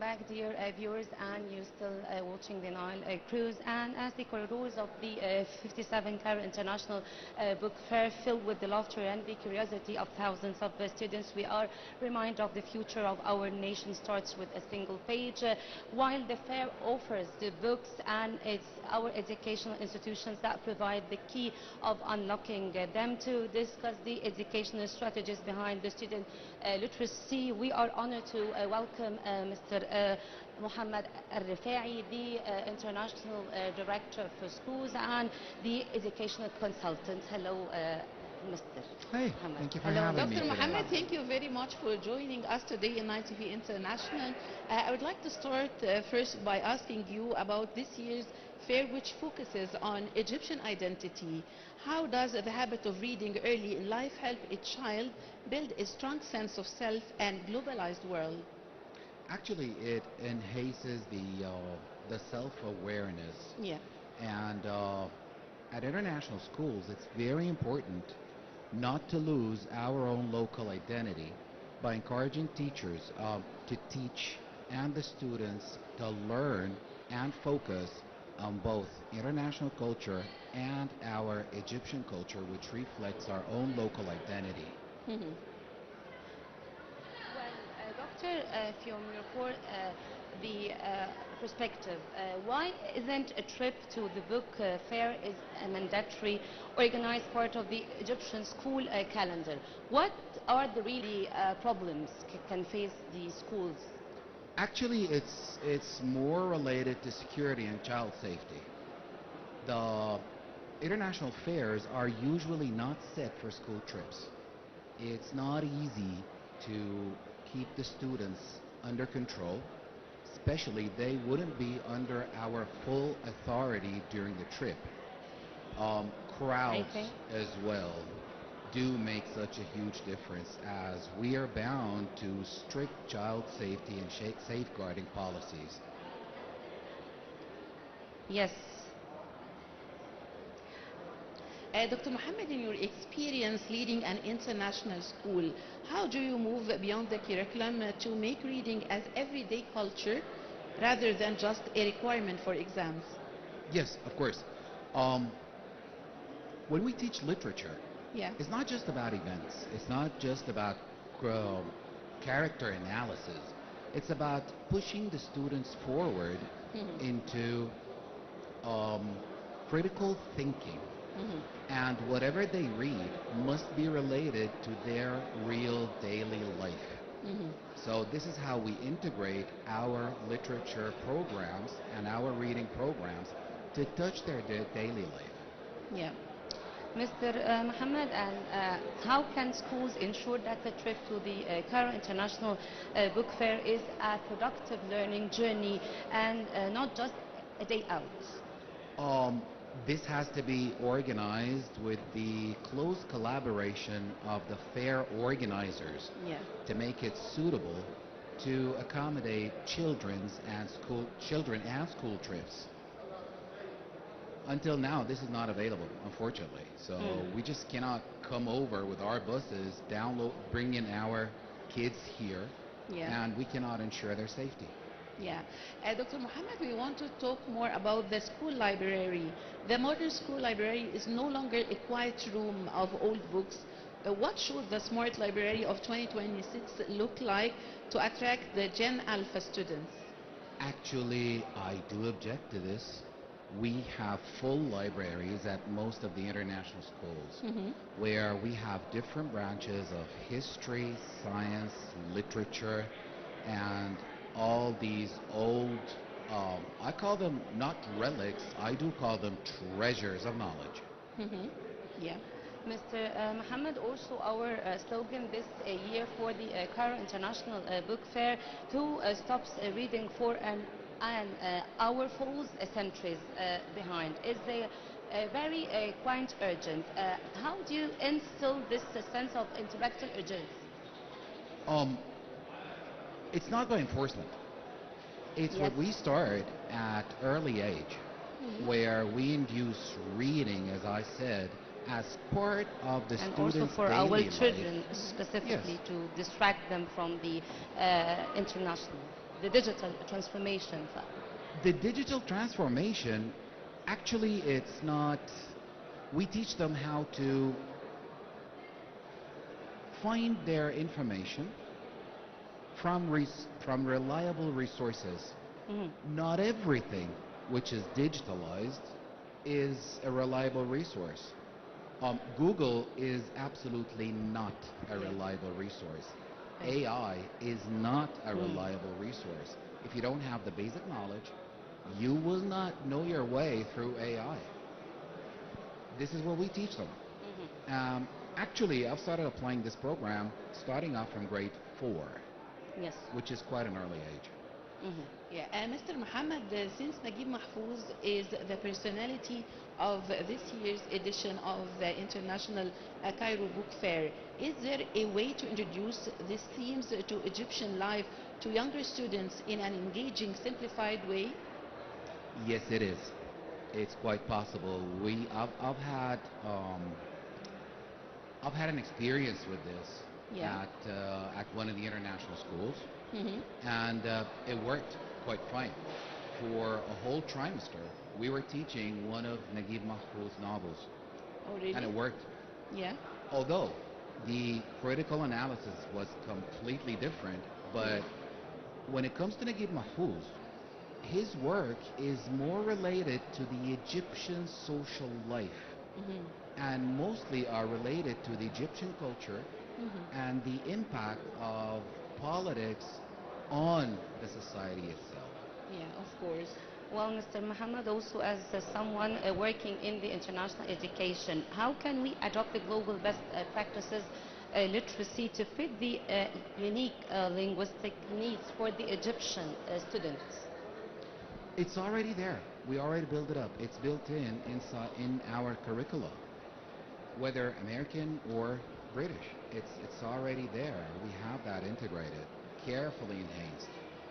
back, dear viewers, and you're still watching the Nile cruise. And as the corridors of the 57 Cairo International Book Fair filled with the laughter and the curiosity of thousands of students, we are reminded of the future of our nation starts with a single page. While the fair offers the books, and it's our educational institutions that provide the key of unlocking them. To discuss the educational strategies behind the student literacy, we are honored to welcome Mr. Mohammed Al-Rifai, the International Director for Schools and the Educational Consultant. Hello, Mr. Hey, Mohammed. thank you for Hello, having me Dr. today. Mohammed, thank you very much for joining us today in Nile TV International. I would like to start first by asking you about this year's fair, which focuses on Egyptian identity. How does the habit of reading early in life help a child build a strong sense of self and globalized world? Actually, it enhances the self-awareness. Yeah. And at international schools, it's very important not to lose our own local identity by encouraging teachers to teach and the students to learn and focus on both international culture and our Egyptian culture, which reflects our own local identity. Mhm. Well, Doctor, from your perspective, why isn't a trip to the book fair is a mandatory, organized part of the Egyptian school calendar? What are the really problems can face the schools? Actually, it's more related to security and child safety. The international fairs are usually not set for school trips. It's not easy to keep the students under control, especially they wouldn't be under our full authority during the trip. Crowds as well do make such a huge difference, as we are bound to strict child safety and safeguarding policies. Yes. Dr. Mohammed, in your experience leading an international school, how do you move beyond the curriculum to make reading as everyday culture rather than just a requirement for exams? Yes, of course. When we teach literature, Yeah. it's not just about events. It's not just about character analysis. It's about pushing the students forward into critical thinking. And whatever they read must be related to their real daily life. So this is how we integrate our literature programs and our reading programs to touch their daily life. Yeah. Mr. Mohammed, and how can schools ensure that the trip to the Cairo International Book Fair is a productive learning journey and not just a day out? This has to be organized with the close collaboration of the fair organizers Yeah. to make it suitable to accommodate children and school trips. Until now, this is not available, unfortunately. So we just cannot come over with our buses, bring in our kids here, Yeah. and we cannot ensure their safety. Yeah. Dr. Mohammed, we want to talk more about the school library. The modern school library is no longer a quiet room of old books. What should the smart library of 2026 look like to attract the Gen Alpha students? Actually, I do object to this. We have full libraries at most of the international schools where we have different branches of history, science, literature, and all these old, I call them not relics, I do call them treasures of knowledge. Yeah. Mr. Mohammed, also our slogan this year for the Cairo International Book Fair, who stops reading for an hour falls centuries behind, is very quite urgent. How do you instill this sense of intellectual urgency? It's not by enforcement. It's what we start at early age, where we induce reading, as I said, as part of the And student's also for daily our life. children specifically to distract them from the international. the digital transformation. The digital transformation, actually, it's not. We teach them how to find their information from reliable resources. Not everything which is digitalized is a reliable resource. Google is absolutely not a reliable resource. AI is not a reliable resource. If you don't have the basic knowledge, you will not know your way through AI. This is what we teach them. Actually, I've started applying this program starting off from grade 4, Yes. which is quite an early age. Yeah, Mr. Muhammad, since Naguib Mahfouz is the personality of this year's edition of the International Cairo Book Fair, is there a way to introduce these themes to Egyptian life to younger students in an engaging, simplified way? Yes, it is. It's quite possible. I've had an experience with this at one of the international schools, and it worked quite fine. For a whole trimester, we were teaching one of Naguib Mahfouz's novels, Oh, really? and it worked. Yeah. Although the critical analysis was completely different, but when it comes to Naguib Mahfouz, his work is more related to the Egyptian social life, and mostly are related to the Egyptian culture and the impact of politics on the society itself. Yeah, of course. Well, Mr. Muhammad, also as someone working in the international education, how can we adopt the global best practices literacy to fit the unique linguistic needs for the Egyptian students? It's already there. We already built it up. It's built in our curricula, whether American or British. It's already there. We have that integrated, carefully enhanced,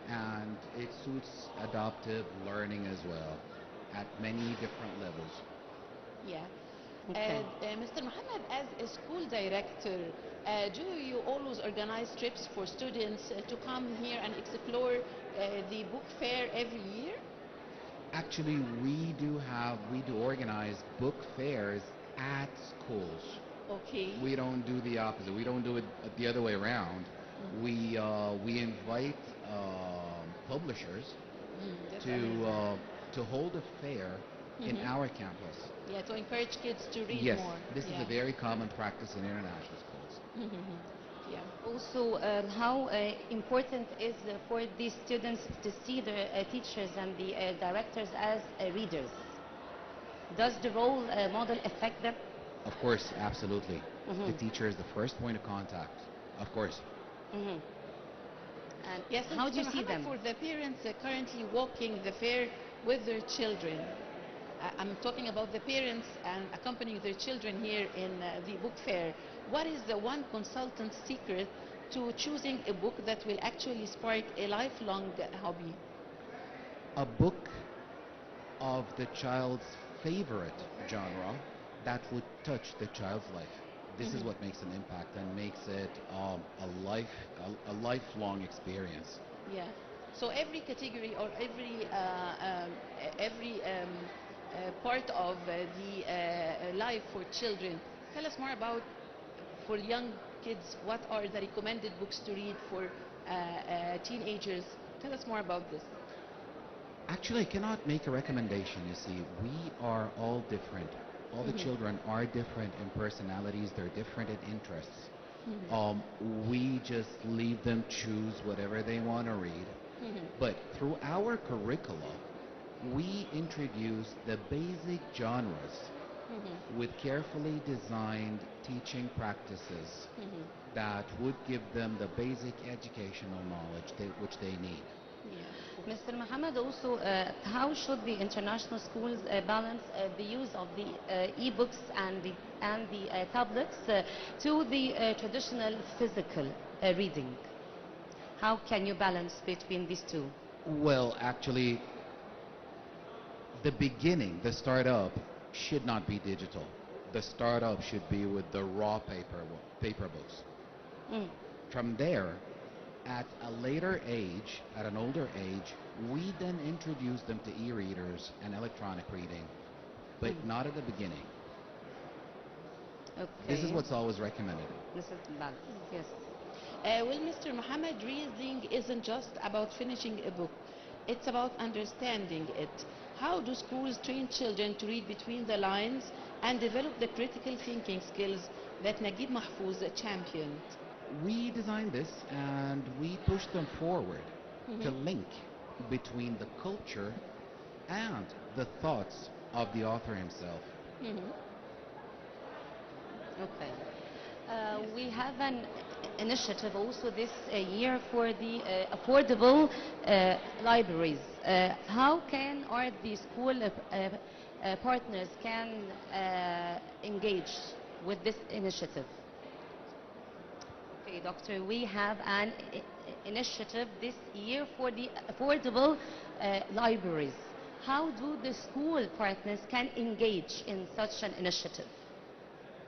and it suits adaptive learning as well at many different levels. Yeah. Okay. Mr. Muhammad, as a school director, do you always organize trips for students to come here and explore the book fair every year? Actually, we do organize book fairs at schools. Okay. We don't do the opposite. We don't do it the other way around. We invite publishers That's amazing. to hold a fair in our campus. Yeah, to encourage kids to read Yes, more. this is a very common practice in international schools. Yeah. Also, how important is for these students to see their teachers and the directors as readers? Does the role model affect them? Of course, absolutely. The teacher is the first point of contact. Of course. And Yes, how do you Mr. see Muhammad, them? for the parents currently walking the fair with their children, I'm talking about the parents and accompanying their children here in the book fair. What is the one consultant's secret to choosing a book that will actually spark a lifelong hobby? A book of the child's favorite genre that would touch the child's life. This is what makes an impact and makes it a lifelong experience. Yeah. So every category or every part of the life for children. Tell us more about, for young kids, what are the recommended books to read for teenagers? Tell us more about this. Actually, I cannot make a recommendation. You see, we are all different. All the children are different in personalities. They're different in interests. We just leave them choose whatever they want to read. But through our curricula, we introduce the basic genres with carefully designed teaching practices that would give them the basic educational knowledge which they need. Yeah. Mr. Muhammad, also, how should the international schools balance the use of the e-books and the tablets to the traditional physical reading? How can you balance between these two? Well, actually, the startup should not be digital. The startup should be with the raw paper books. From there, At a later age, at an older age, we then introduce them to e-readers and electronic reading, but not at the beginning. Okay. This is what's always recommended. This is bad. Yes. Well, Mr. Muhammad, reading isn't just about finishing a book. It's about understanding it. How do schools train children to read between the lines and develop the critical thinking skills that Naguib Mahfouz championed? We designed this and we push them forward to link between the culture and the thoughts of the author himself. Okay. We have an initiative also this year for the affordable libraries. How can the school partners can engage with this initiative? Okay, Doctor, we have an initiative this year for the affordable libraries. How do the school partners can engage in such an initiative?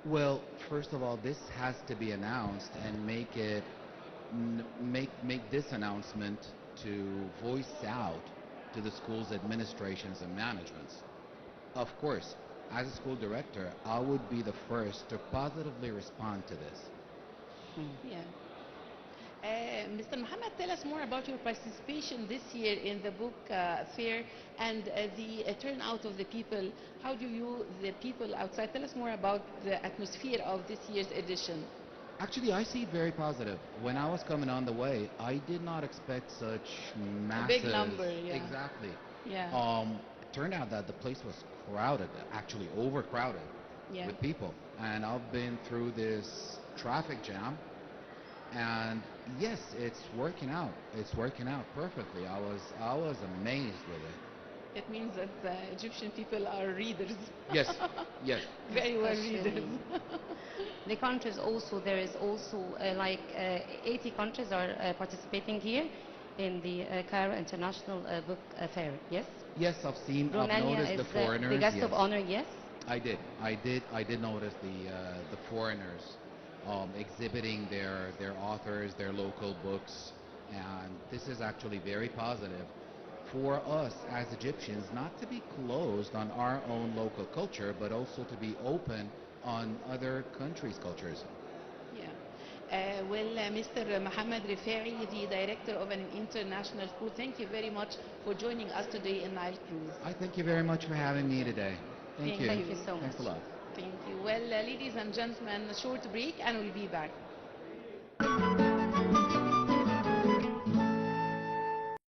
Well, first of all, this has to be announced and make this announcement to voice out to the school's administrations and managements. Of course, as a school director, I would be the first to positively respond to this. Yeah. Mr. Muhammad, tell us more about your participation this year in the book fair and the turnout of the people. How do you, the people outside, tell us more about the atmosphere of this year's edition? Actually, I see it very positive. When I was coming on the way, I did not expect such massive... A big number, yeah. Exactly. Yeah. It turned out that the place was crowded, actually overcrowded with people. And I've been through this traffic jam. And yes, it's working out. It's working out perfectly. I was amazed with it. It means that the Egyptian people are readers. Yes, yes. Very well Especially readers. the countries also, there is also 80 countries are participating here in the Cairo International Book Fair, yes? Yes, I've Romania noticed is the foreigners. the guest yes. of honor, yes? I did notice the foreigners exhibiting their authors, their local books, and this is actually very positive for us as Egyptians, not to be closed on our own local culture, but also to be open on other countries' cultures. Yeah. Mr. Mohammed Rifa'i, the director of an international school, thank you very much for joining us today in Nile Cruise. I thank you very much for having me today. Thank you. Thank you so much. Thanks a lot. Thank you. Well, ladies and gentlemen, a short break and we'll be back.